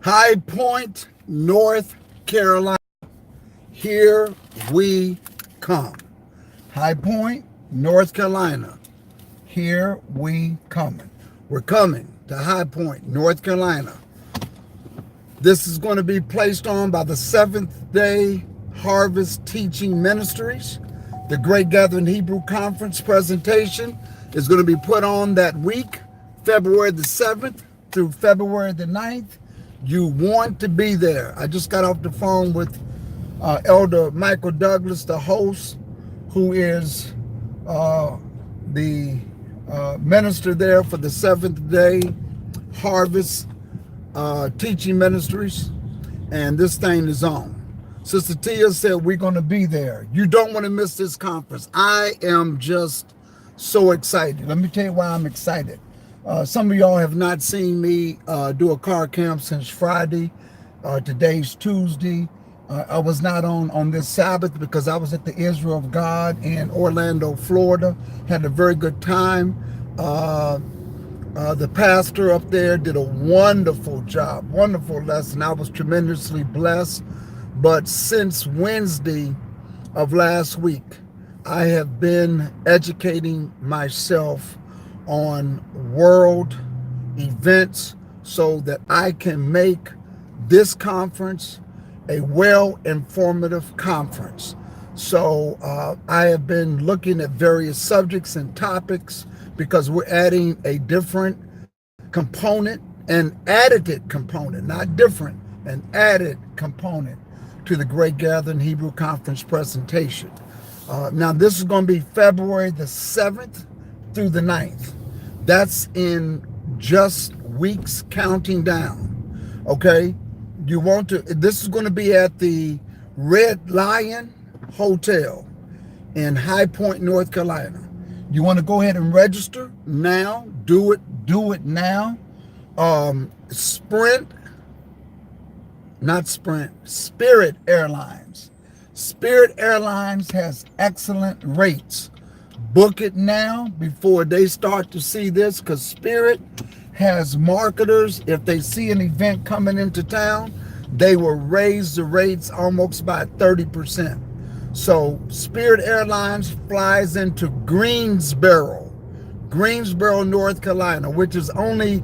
High Point, North Carolina. Here we come. High Point, North Carolina. Here we coming. We're coming to High Point, North Carolina. This is going to be placed on by the Seventh Day Harvest Teaching Ministries. The Great Gathering Hebrew Conference presentation is going to be put on that week, February the 7th through February the 9th. You want to be there. I just got off the phone with Elder Michael Douglas, the host, who is the minister there for the Seventh Day Harvest Teaching Ministries, and this thing is on. Sister Tia said we're going to be there. You don't want to miss this conference. I am just so excited. Let me tell you why I'm excited. Some of y'all have not seen me do a car camp since Friday. Today's Tuesday. I was not on this Sabbath because I was at the Israel of God in Orlando, Florida. Had a very good time. The pastor up there did a wonderful job, wonderful lesson. I was tremendously blessed. But since Wednesday of last week, I have been educating myself on world events so that I can make this conference a well-informative conference. So I have been looking at various subjects and topics because we're adding a different component, an added component, not different, an added component to the Great Gathering Hebrew Conference presentation. Now, this is going to be February the 7th through the 9th. That's in just weeks counting down, okay? You want to, this is going to be at the Red Lion Hotel in High Point, North Carolina. You want to go ahead and register now. Do it now. Spirit Airlines. Spirit Airlines has excellent rates. Book it now before they start to see this, because Spirit has marketers. If they see an event coming into town, they will raise the rates almost by 30%. So Spirit Airlines flies into Greensboro, North Carolina, which is only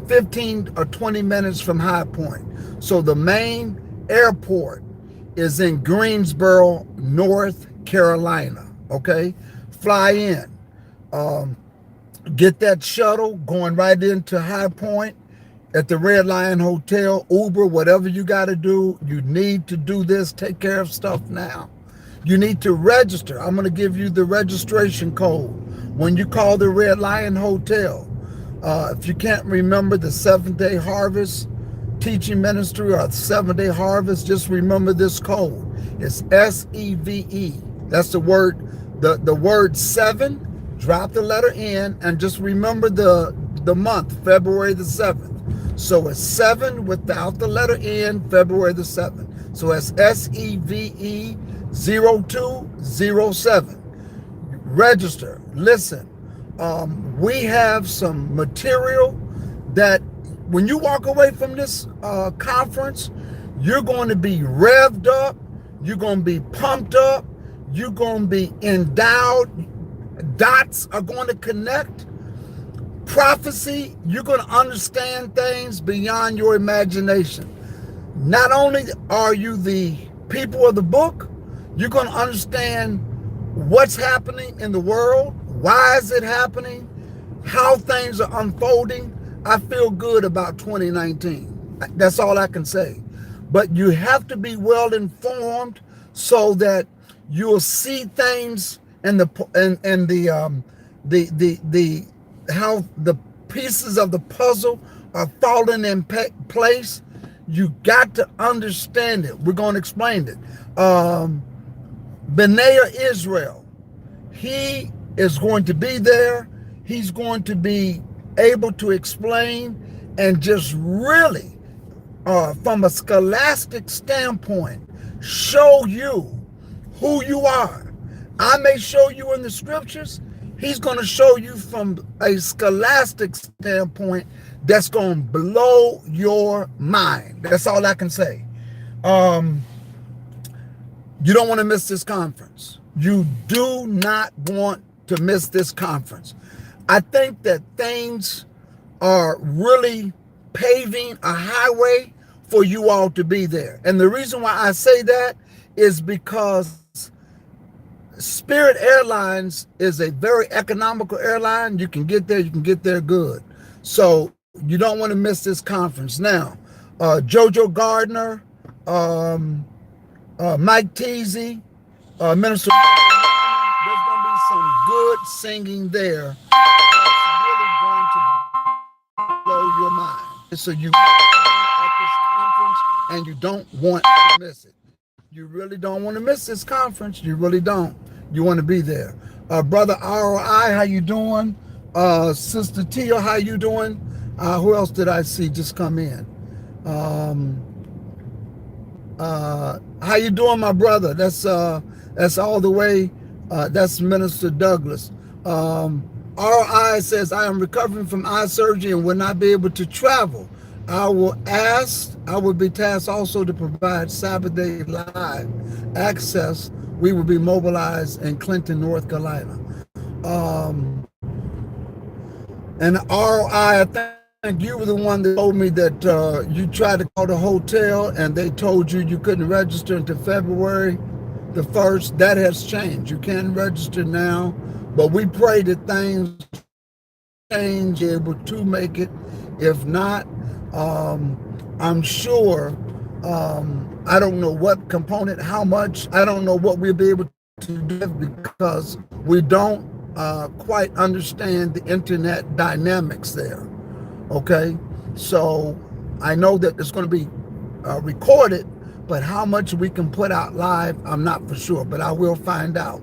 15 or 20 minutes from High Point. So the main airport is in Greensboro, North Carolina, okay? Fly in. Get that shuttle going right into High Point at the Red Lion Hotel, Uber, whatever you got to do. You need to do this. Take care of stuff now. You need to register. I'm going to give you the registration code when you call the Red Lion Hotel. If you can't remember the Seventh Day Harvest Teaching Ministry or Seventh Day Harvest, just remember this code. It's SEVE. That's the word 7. Drop the letter N and just remember the month, February the 7th. So it's 7 without the letter N, February the 7th. So it's SEVE 0207. Register. Listen, we have some material that when you walk away from this conference, you're going to be revved up, you're going to be pumped up, you're going to be endowed, dots are going to connect, prophecy, you're going to understand things beyond your imagination. Not only are you the people of the book, you're going to understand what's happening in the world, why is it happening, how things are unfolding. I feel good about 2019. That's all I can say. But you have to be well informed so that you'll see things and how the pieces of the puzzle are falling in place. You got to understand it. We're going to explain it. Benaiah Israel, he is going to be there. He's going to be able to explain and just really, from a scholastic standpoint, show you who you are. I may show you in the scriptures. He's going to show you from a scholastic standpoint that's going to blow your mind. That's all I can say. You don't want to miss this conference. You do not want to miss this conference. I think that things are really paving a highway for you all to be there. And the reason why I say that is because Spirit Airlines is a very economical airline. You can get there good. So you don't want to miss this conference. Now, Jojo Gardner, Mike Teasy, Minister, there's going to be some good singing there that's really going to blow your mind. So you at this conference and you don't want to miss it. You really don't want to miss this conference. You really don't. You want to be there. Brother ROI, how you doing? Sister Tia, how you doing? Who else did I see just come in? How you doing, my brother? That's all the way. That's Minister Douglas. ROI says, I am recovering from eye surgery and will not be able to travel. I will be tasked also to provide Sabbath Day Live access. We will be mobilized in Clinton, North Carolina. And ROI, I think you were the one that told me that you tried to call the hotel and they told you you couldn't register until February the 1st. That has changed. You can register now, but we pray that things change, able to make it. If not, I'm sure, I don't know what component, how much, I don't know what we'll be able to do because we don't quite understand the internet dynamics there. Okay, so I know that it's going to be recorded, but how much we can put out live, I'm not for sure, but I will find out.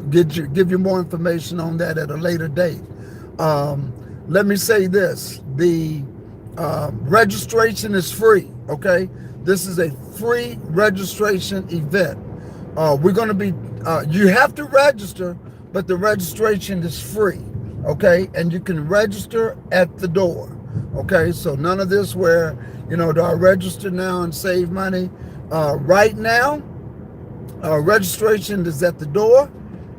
Give you more information on that at a later date. Let me say this, the registration is free, okay? This is a free registration event. We're going to be, you have to register, but the registration is free, okay? And you can register at the door, okay? So none of this where, do I register now and save money? Right now, registration is at the door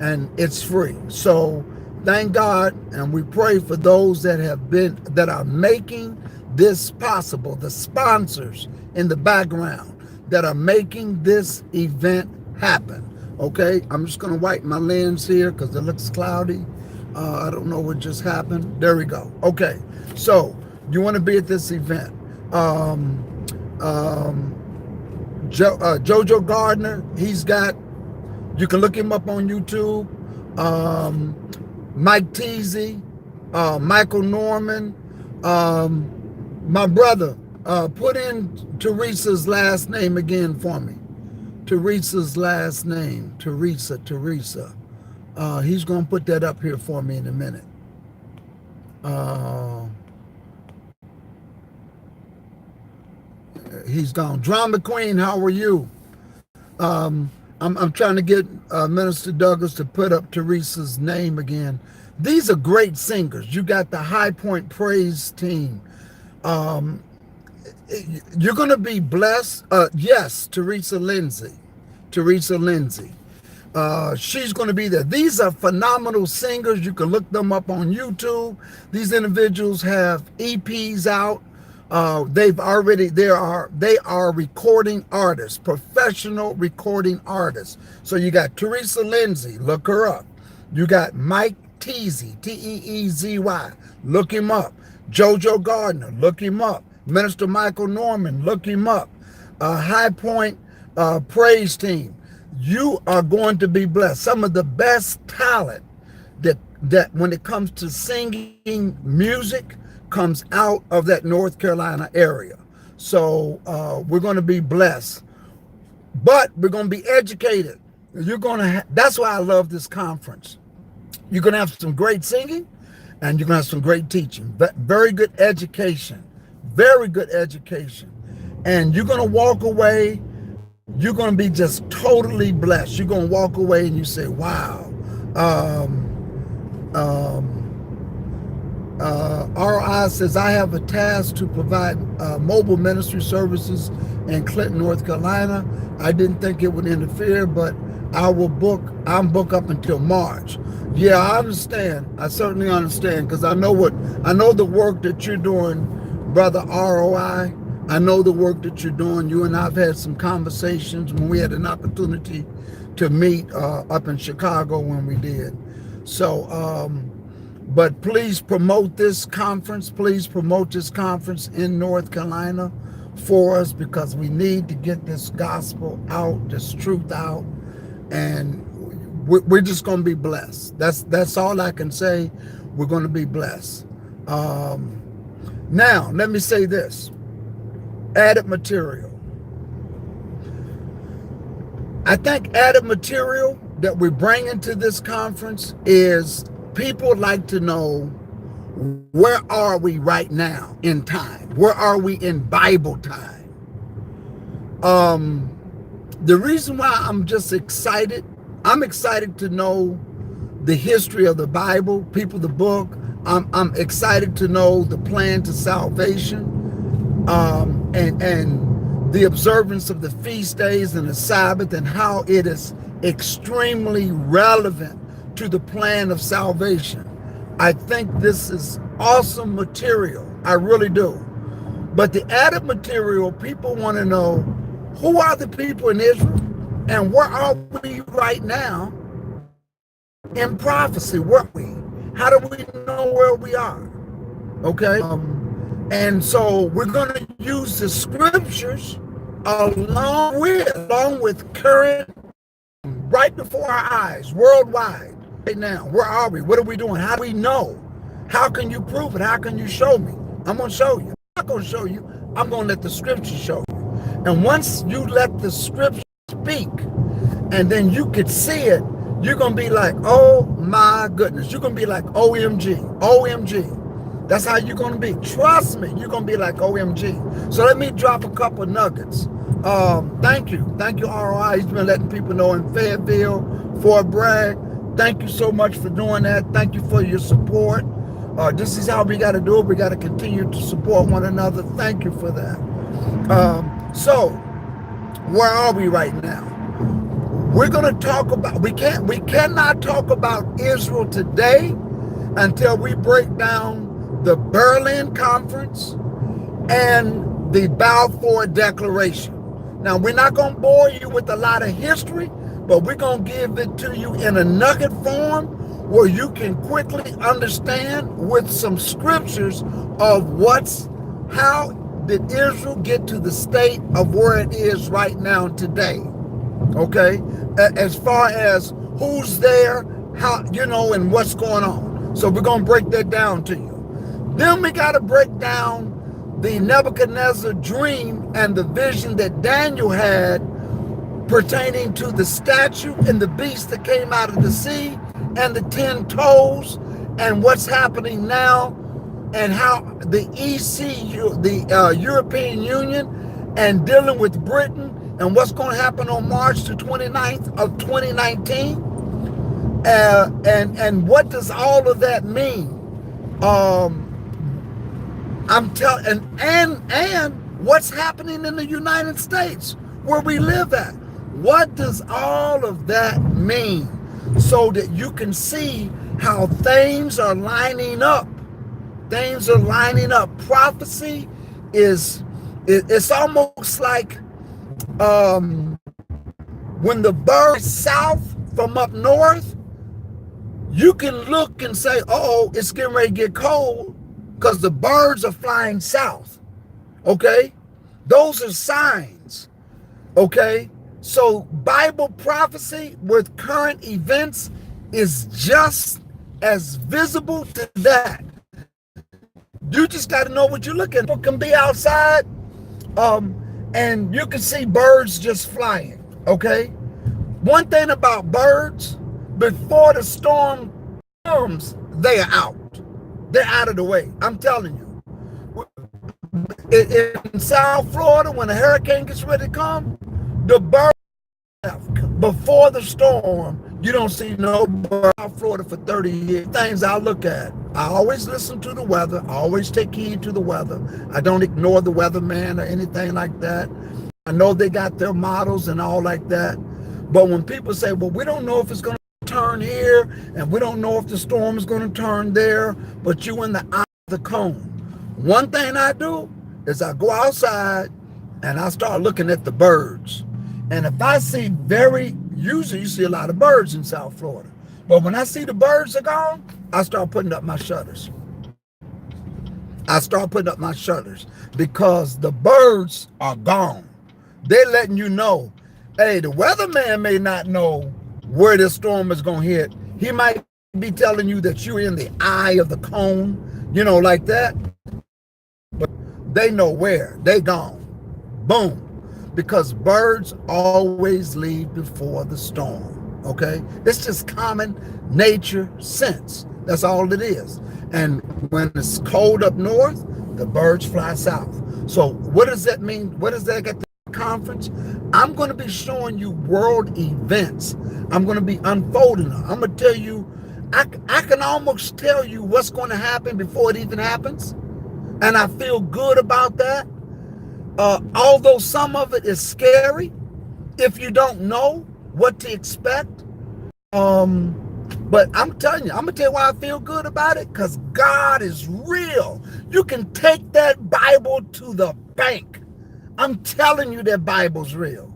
and it's free. So thank God, and we pray for those that are making this possible, the sponsors in the background that are making this event happen. Okay, I'm just going to wipe my lens here because it looks cloudy. I don't know what just happened. There we go. Okay, so you want to be at this event. Jojo Gardner, you can look him up on YouTube. Mike Teasy, Michael Norman, my brother, put in Teresa's last name again for me. Teresa's last name, Teresa. He's going to put that up here for me in a minute. He's gone. Drama Queen, how are you? I'm trying to get Minister Douglas to put up Teresa's name again. These are great singers. You got the High Point Praise team. You're going to be blessed. Yes, Teresa Lindsay. She's going to be there. These are phenomenal singers. You can look them up on YouTube. These individuals have EPs out. They are recording artists, professional recording artists. So you got Teresa Lindsay, look her up. You got Mike Teasy, Teezy, look him up. Jojo Gardner, look him up. Minister Michael Norman, look him up. High Point Praise Team. You are going to be blessed. Some of the best talent that when it comes to singing music comes out of that North Carolina area. So we're going to be blessed, but we're going to be educated. That's why I love this conference. You're going to have some great singing and you're going to have some great teaching, very good education, and you're going to walk away. You're going to be just totally blessed. You're going to walk away and you say, wow. RI says, I have a task to provide mobile ministry services in Clinton, North Carolina. I didn't think it would interfere, but I'm booked up until March. Yeah, I understand. I certainly understand, because I know the work that you're doing, brother ROI. I know the work that you're doing. You and I've had some conversations when we had an opportunity to meet up in Chicago when we did. So, but please promote this conference. Please promote this conference in North Carolina for us, because we need to get this gospel out, this truth out, and we're just going to be blessed. That's all I can say. We're going to be blessed. Now, let me say this. Added material. I think added material that we bring into this conference is people like to know, where are we right now in time? Where are we in Bible time? The reason why I'm just excited, I'm excited to know the history of the Bible, people, the book. I'm excited to know the plan to salvation, and the observance of the feast days and the Sabbath, and how it is extremely relevant to the plan of salvation. I think this is awesome material. I really do. But the added material, people want to know, who are the people in Israel, and where are we right now in prophecy? Where are we? How do we know where we are? Okay. And so we're going to use the scriptures along with current, right before our eyes, worldwide, right now. Where are we? What are we doing? How do we know? How can you prove it? How can you show me? I'm going to show you. I'm not going to show you. I'm going to let the scripture show you. And once you let the scripture speak, and then you could see it, you're going to be like, oh my goodness. You're going to be like, OMG, OMG. That's how you're going to be. Trust me, you're going to be like, OMG. So let me drop a couple nuggets. Thank you, ROI. He's been letting people know in Fayetteville, Fort Bragg. Thank you so much for doing that. Thank you for your support. This is how we got to do it. We got to continue to support one another. Thank you for that. So, where are we right now? We're going to talk about, we cannot talk about Israel today until we break down the Berlin Conference and the Balfour Declaration. Now, we're not going to bore you with a lot of history, but we're going to give it to you in a nugget form where you can quickly understand with some scriptures of how did Israel get to the state of where it is right now today. Okay? As far as who's there, how, and what's going on. So we're going to break that down to you. Then we got to break down the Nebuchadnezzar dream and the vision that Daniel had pertaining to the statue and the beast that came out of the sea and the 10 toes, and what's happening now, and how the ECU, the European Union, and dealing with Britain, and what's going to happen on March the 29th of 2019. And what does all of that mean? I'm telling, and what's happening in the United States where we live at. What does all of that mean? So that you can see how things are lining up. Things are lining up. Prophecy it's almost like when the birds south from up north, you can look and say, oh, it's getting ready to get cold, because the birds are flying south. Okay? Those are signs. Okay? So Bible prophecy with current events is just as visible to that. You just got to know what you're looking for. You can be outside and you can see birds just flying. Okay? One thing about birds, before the storm comes, they are out. They're out of the way. I'm telling you. In South Florida, when a hurricane gets ready to come, the birds, before the storm, You don't see no bird out Florida for 30 years. Things I look at. I always listen to the weather. I always take heed to the weather. I don't ignore the weatherman or anything like that. I know they got their models and all like that. But when people say, well, we don't know if it's going to turn here and we don't know if the storm is going to turn there, but you in the eye of the cone. One thing I do is I go outside and I start looking at the birds. And if I see usually you see a lot of birds in South Florida. But when I see the birds are gone, I start putting up my shutters. I start putting up my shutters because the birds are gone. They're letting you know, hey, the weatherman may not know where this storm is going to hit. He might be telling you that you're in the eye of the cone, you know, like that. But they know where. They gone. Boom. Because birds always leave before the storm, okay? It's just common nature sense. That's all it is. And when it's cold up north, the birds fly south. So what does that mean? What does that get to the conference? I'm going to be showing you world events. I'm going to be unfolding them. I'm going to tell you, I can almost tell you what's going to happen before it even happens. And I feel good about that. Although some of it is scary if you don't know what to expect. But I'm telling you, I'm going to tell you why I feel good about it, because God is real. You can take that Bible to the bank. I'm telling you that Bible's real.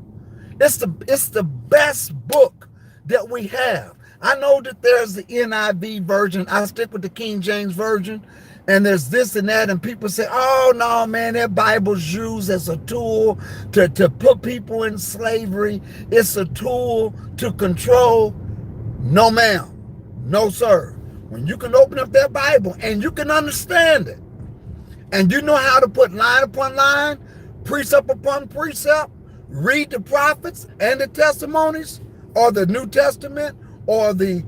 It's the best book that we have. I know that there's the NIV version. I stick with the King James version. And there's this and that, and people say, oh, no, man, that Bible's used as a tool to put people in slavery. It's a tool to control. No, ma'am. No, sir. When you can open up that Bible and you can understand it, and you know how to put line upon line, precept upon precept, read the prophets and the testimonies, or the New Testament, or the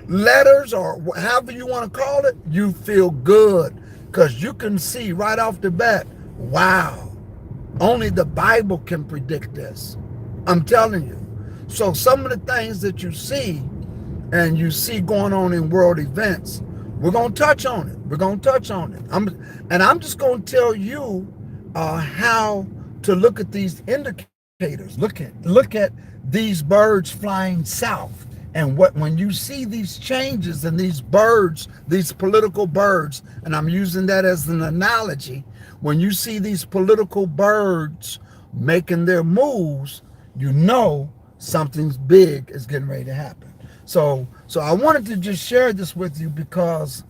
letters, or however you want to call it, you feel good because you can see right off the bat, wow, only the Bible can predict this. I'm telling you. So some of the things that you see and you see going on in world events, we're going to touch on it. We're going to touch on it. I'm just going to tell you how to look at these indicators. Look at these birds flying south. And when you see these changes in these birds, these political birds, and I'm using that as an analogy, when you see these political birds making their moves, you know something big is getting ready to happen. So I wanted to just share this with you because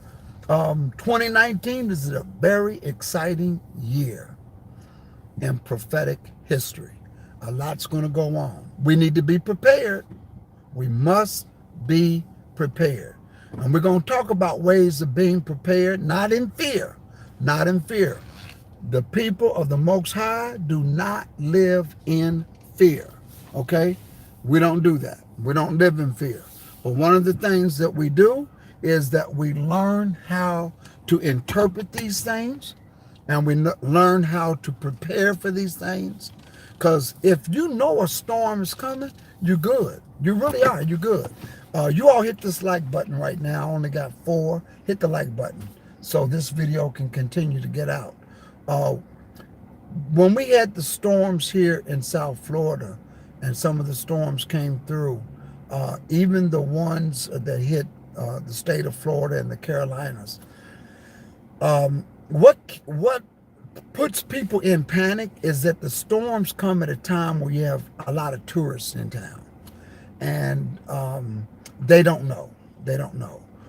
2019 is a very exciting year in prophetic history. A lot's going to go on. We need to be prepared. We must be prepared. And we're going to talk about ways of being prepared, not in fear, not in fear. The people of the Most High do not live in fear, okay? We don't do that. We don't live in fear. But one of the things that we do is that we learn how to interpret these things, and we learn how to prepare for these things. Because if you know a storm is coming, you're good. You really are. You're good. You all hit this like button right now. I only got 4. Hit the like button so this video can continue to get out. When we had the storms here in South Florida, and some of the storms came through, even the ones that hit the state of Florida and the Carolinas, what puts people in panic is that the storms come at a time where you have a lot of tourists in town, and they don't know.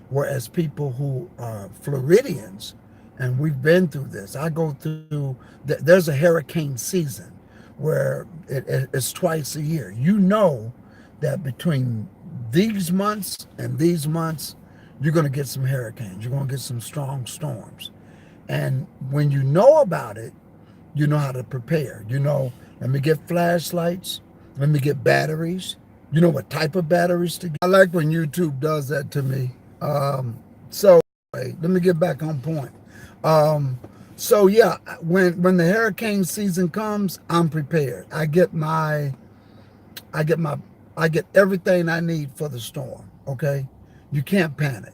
Whereas people who are Floridians, and we've been through this, I go through, there's a hurricane season where it's twice a year. You know that between these months and these months, you're going to get some hurricanes. You're going to get some strong storms. And when you know about it, you know how to prepare. You know, let me get flashlights. Let me get batteries. You know what type of batteries to get. I like when YouTube does that to me. So let me get back on point. So yeah, when the hurricane season comes, I'm prepared. I get my I get everything I need for the storm, okay? You can't panic.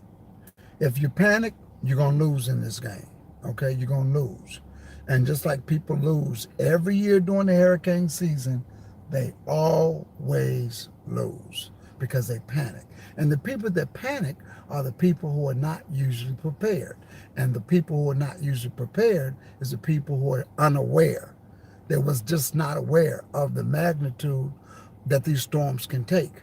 If you panic, you're going to lose in this game, okay? You're going to lose. And just like people lose every year during the hurricane season, they always lose because they panic. And the people that panic are the people who are not usually prepared. And the people who are not usually prepared is the people who are unaware. They was just not aware of the magnitude that these storms can take.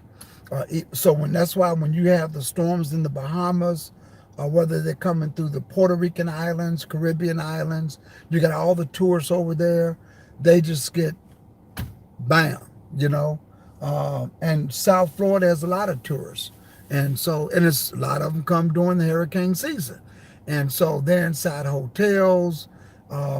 That's why when you have the storms in the Bahamas, whether they're coming through the Puerto Rican islands, Caribbean islands, you got all the tourists over there, they just get bam, you know. And South Florida has a lot of tourists. And it's a lot of them come during the hurricane season. And so they're inside hotels,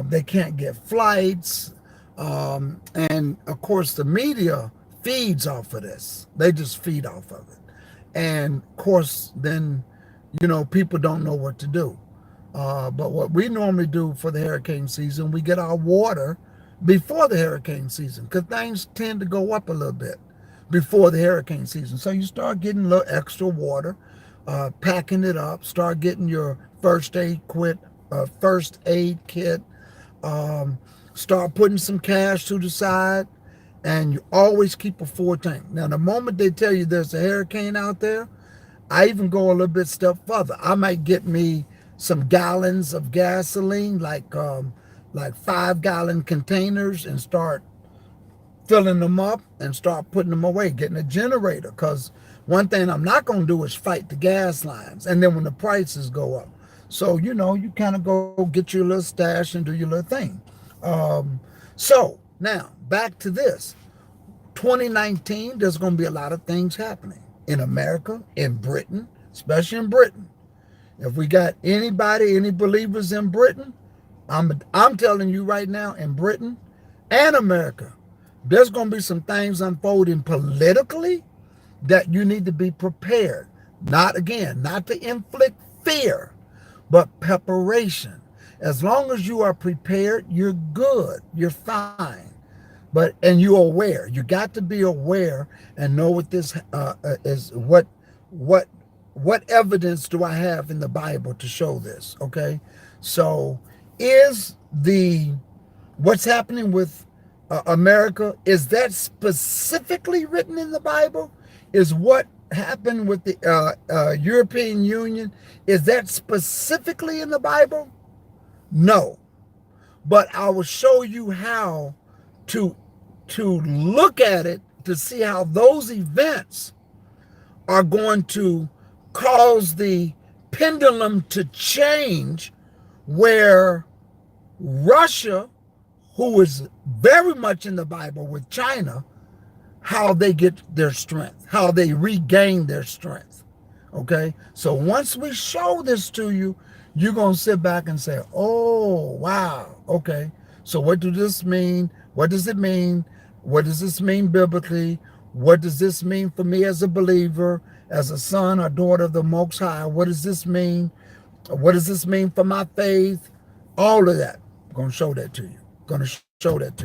they can't get flights. And of course the media feeds off of this. They just feed off of it. And of course, then, you know, people don't know what to do. But what we normally do for the hurricane season, we get our water before the hurricane season because things tend to go up a little bit before the hurricane season. So you start getting a little extra water, packing it up, start getting your first aid kit, start putting some cash to the side, and you always keep a full tank. Now, the moment they tell you there's a hurricane out there, I even go a little bit step further. I might get me some gallons of gasoline, like 5-gallon containers, and start filling them up and start putting them away, getting a generator. Because one thing I'm not going to do is fight the gas lines. And then when the prices go up. So, you know, you kind of go get your little stash and do your little thing. So now back to this. 2019, there's going to be a lot of things happening in America, in Britain, especially in Britain. If we got any believers in Britain, I'm telling you right now, in Britain and America, there's going to be some things unfolding politically that you need to be prepared. Not to inflict fear, but preparation. As long as you are prepared, you're good, you're fine. And you're aware. You got to be aware and know what this is. What evidence do I have in the Bible to show this? Okay, so what's happening with America, is that specifically written in the Bible? Is what happened with the European Union, is that specifically in the Bible? No, but I will show you how to look at it to see how those events are going to cause the pendulum to change, where Russia, who is very much in the Bible with China, how they get their strength, how they regain their strength. Okay, so once we show this to you, you're going to sit back and say, oh, wow, okay, so what does this mean? What does it mean? What does this mean biblically? What does this mean for me as a believer, as a son or daughter of the Most High? What does this mean? What does this mean for my faith? All of that. I'm going to show that to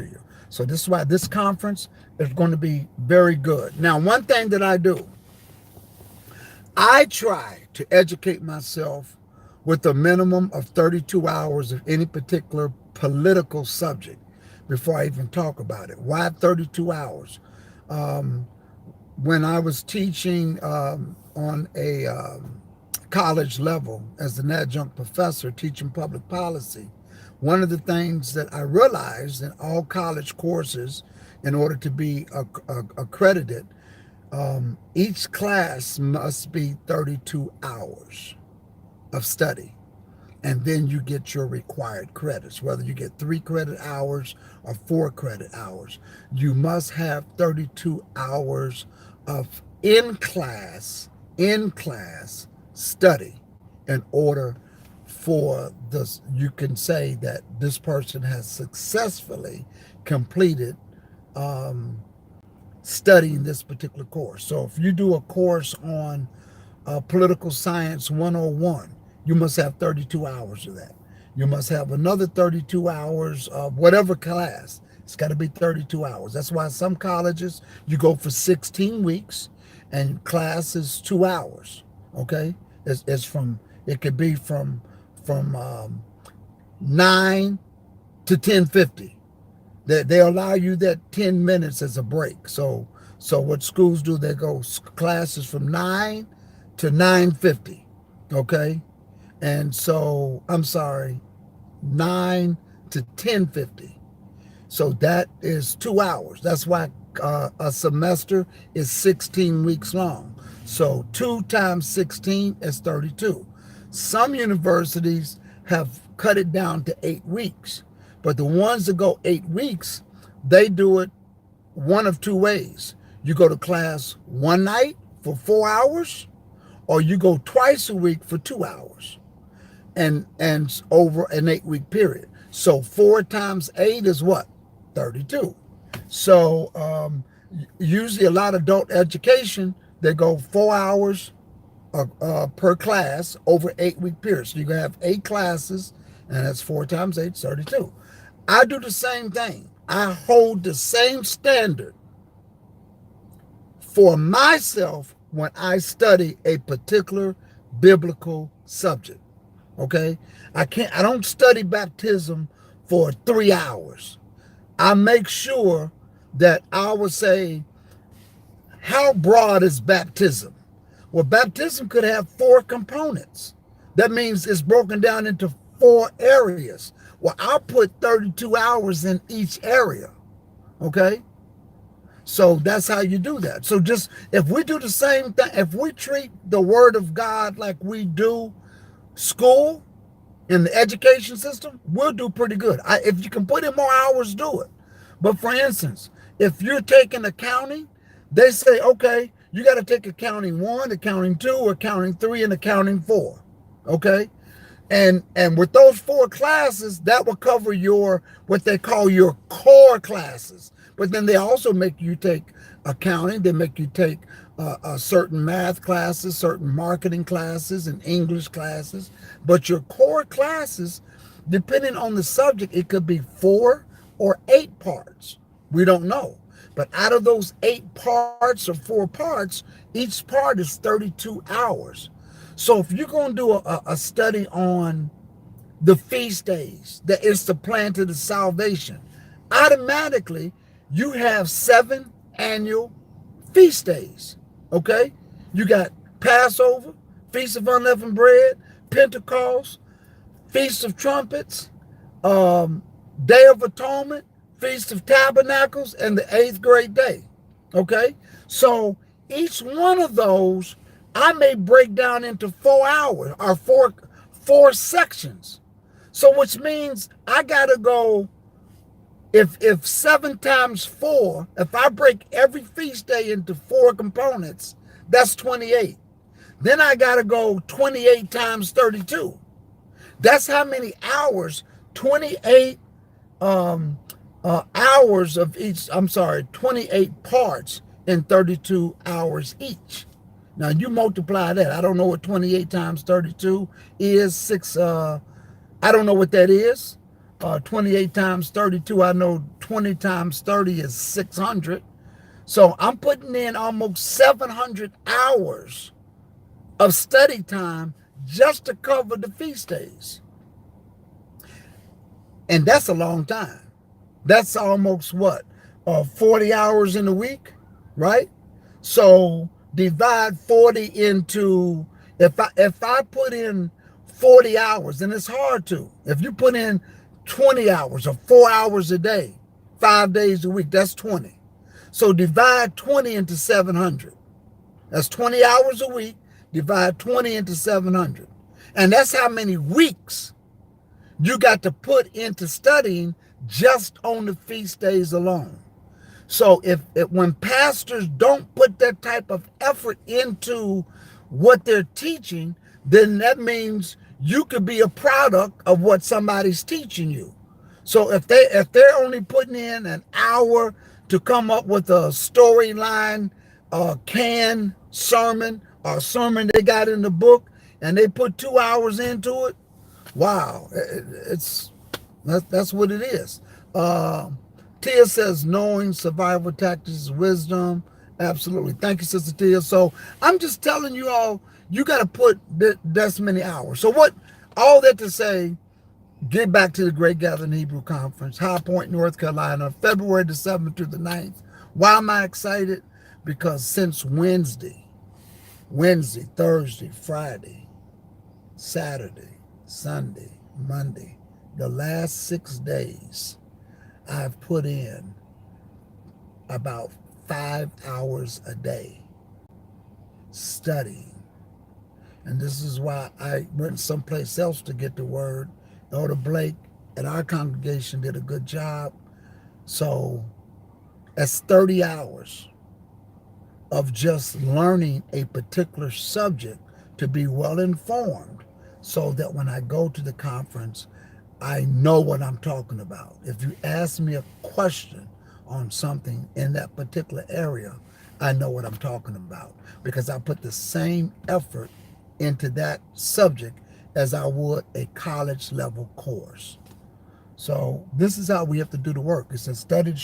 you. So this is why this conference is going to be very good. Now, one thing that I do, I try to educate myself with a minimum of 32 hours of any particular political subject before I even talk about it. Why 32 hours? When I was teaching on a college level as an adjunct professor teaching public policy, one of the things that I realized in all college courses, in order to be accredited, each class must be 32 hours of study. And then you get your required credits, whether you get 3 credit hours or 4 credit hours. You must have 32 hours of in-class study in order for this. You can say that this person has successfully completed studying this particular course. So if you do a course on Political Science 101, you must have 32 hours of that. You must have another 32 hours of whatever class, It's got to be 32 hours. That's why some colleges, you go for 16 weeks and class is 2 hours. Okay. It's from, it could be from 9 to 10:50. They allow you that 10 minutes as a break. So what schools do, they go classes from 9 to 9:50. Okay. And so, I'm sorry, 9 to 10:50. So that is 2 hours. That's why a semester is 16 weeks long. So 2 times 16 is 32. Some universities have cut it down to 8 weeks, but the ones that go 8 weeks, they do it one of two ways. You go to class one night for 4 hours, or you go twice a week for 2 hours, and over an 8 week period. So 4 times 8 is what? 32. So usually a lot of adult education, they go 4 hours per class over 8 week period. So you're going to have 8 classes, and that's 4 times 8, 32. I do the same thing. I hold the same standard for myself when I study a particular biblical subject. Okay? I don't study baptism for 3 hours. I make sure that I would say, how broad is baptism? Well, baptism could have 4 components. That means it's broken down into 4 areas. Well, I'll put 32 hours in each area. Okay? So that's how you do that. So just, if we do the same thing, if we treat the word of God like we do school in the education system, we'll do pretty good. If you can put in more hours, do it. But for instance, if you're taking accounting, they say, okay, you got to take accounting 1, accounting 2, accounting 3, and accounting 4. Okay? And with those 4 classes, that will cover your, what they call your core classes. But then they also make you take accounting. They make you take certain math classes, certain marketing classes, and English classes. But your core classes, depending on the subject, it could be 4 or 8 parts. We don't know. But out of those 8 parts or 4 parts, each part is 32 hours. So if you're going to do a study on the feast days, that is the plan to the salvation, automatically you have 7 annual feast days. Okay? You got Passover, Feast of Unleavened Bread, Pentecost, Feast of Trumpets, Day of Atonement, Feast of Tabernacles, and the 8th great day. Okay? So each one of those, I may break down into 4 hours or four sections. So which means I got to go, if 7 times 4, if I break every feast day into 4 components, that's 28. Then I got to go 28 times 32. That's how many hours, 28 hours of each, 28 parts in 32 hours each. Now you multiply that. I don't know what 28 times 32 is. 6, I don't know what that is. 28 times 32, I know 20 times 30 is 600. So I'm putting in almost 700 hours of study time just to cover the feast days. And that's a long time. That's almost what? 40 hours in a week, right? So divide 40 into, if I put in 40 hours, and it's hard to, if you put in 20 hours or 4 hours a day, 5 days a week, that's 20. So divide 20 into 700. That's 20 hours a week. Divide 20 into 700. And that's how many weeks you got to put into studying just on the feast days alone. So if when pastors don't put that type of effort into what they're teaching, then that means you could be a product of what somebody's teaching you. So if they're only putting in an hour to come up with a storyline, canned sermon, or a sermon they got in the book, and they put 2 hours into it, wow, that's what it is. Tia says knowing survival tactics is wisdom. Absolutely. Thank you, Sister Tia. So I'm just telling you all, you got to put this many hours. So what, all that to say, get back to the Great Gathering Hebrew Conference, High Point, North Carolina, February the 7th through the 9th. Why am I excited? Because since Wednesday, Thursday, Friday, Saturday, Sunday, Monday, the last 6 days, I've put in about 5 hours a day studying. And this is why I went someplace else to get the word. Elder Blake at our congregation did a good job. So that's 30 hours of just learning a particular subject to be well informed so that when I go to the conference, I know what I'm talking about. If you ask me a question on something in that particular area, I know what I'm talking about because I put the same effort into that subject as I would a college level course. So this is how we have to do the work. It says study to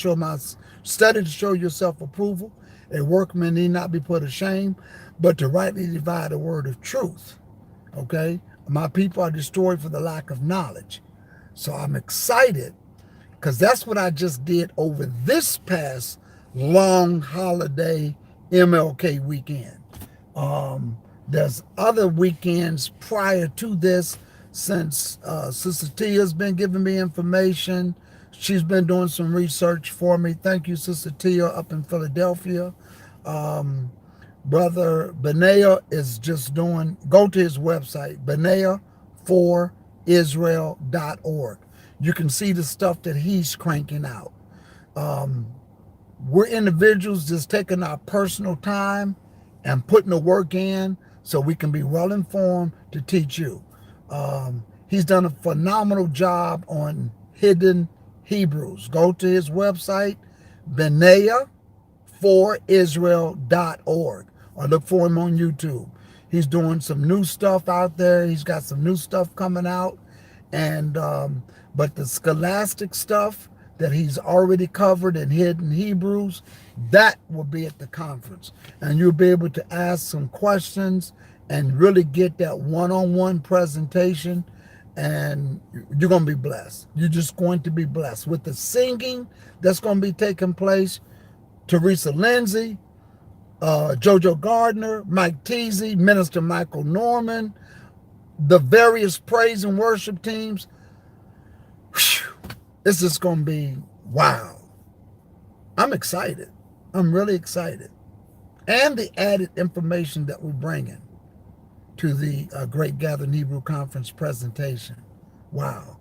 show yourself approval. A workman need not be put to shame, but to rightly divide the word of truth. Okay? My people are destroyed for the lack of knowledge. So I'm excited because that's what I just did over this past long holiday MLK weekend. There's other weekends prior to this since Sister Tia's been giving me information. She's been doing some research for me. Thank you, Sister Tia, up in Philadelphia. Brother Benaya is just doing, go to his website, benaya4israel.org. You can see the stuff that he's cranking out. We're individuals just taking our personal time and putting the work in so we can be well informed to teach you. He's done a phenomenal job on hidden Hebrews. Go to his website, benaya4israel.org, or look for him on YouTube. He's doing some new stuff out there. He's got some new stuff coming out. And but the scholastic stuff that he's already covered in hidden Hebrews, that will be at the conference. And you'll be able to ask some questions and really get that one-on-one presentation, and you're going to be blessed. You're just going to be blessed. With the singing that's going to be taking place, Teresa Lindsay, Jojo Gardner, Mike Teasy, Minister Michael Norman, the various praise and worship teams, it's just going to be wow. I'm excited. I'm really excited. And the added information that we're bringing to the Great Gathering Hebrew Conference presentation. Wow.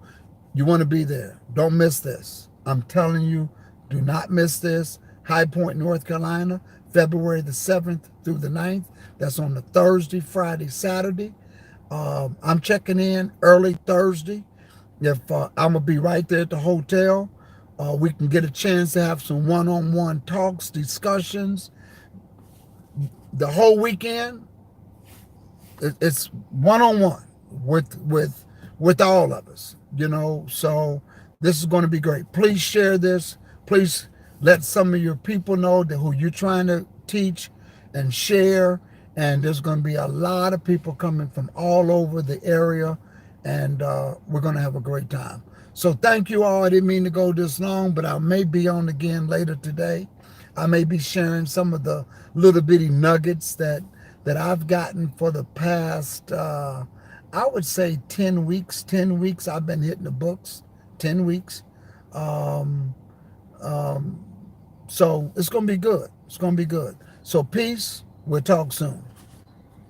You want to be there. Don't miss this. I'm telling you, do not miss this. High Point, North Carolina, February the 7th through the 9th. That's on the Thursday, Friday, Saturday. I'm checking in early Thursday. If I'm going to be right there at the hotel, we can get a chance to have some one-on-one talks, discussions. The whole weekend, it's one-on-one with all of us, you know. So this is going to be great. Please share this. Please let some of your people know that who you're trying to teach and share. And there's going to be a lot of people coming from all over the area, and we're going to have a great time. So thank you all. I didn't mean to go this long, but I may be on again later today. I may be sharing some of the little bitty nuggets that I've gotten for the past, I would say 10 weeks. 10 weeks I've been hitting the books. 10 weeks. So it's going to be good. It's going to be good. So peace. We'll talk soon.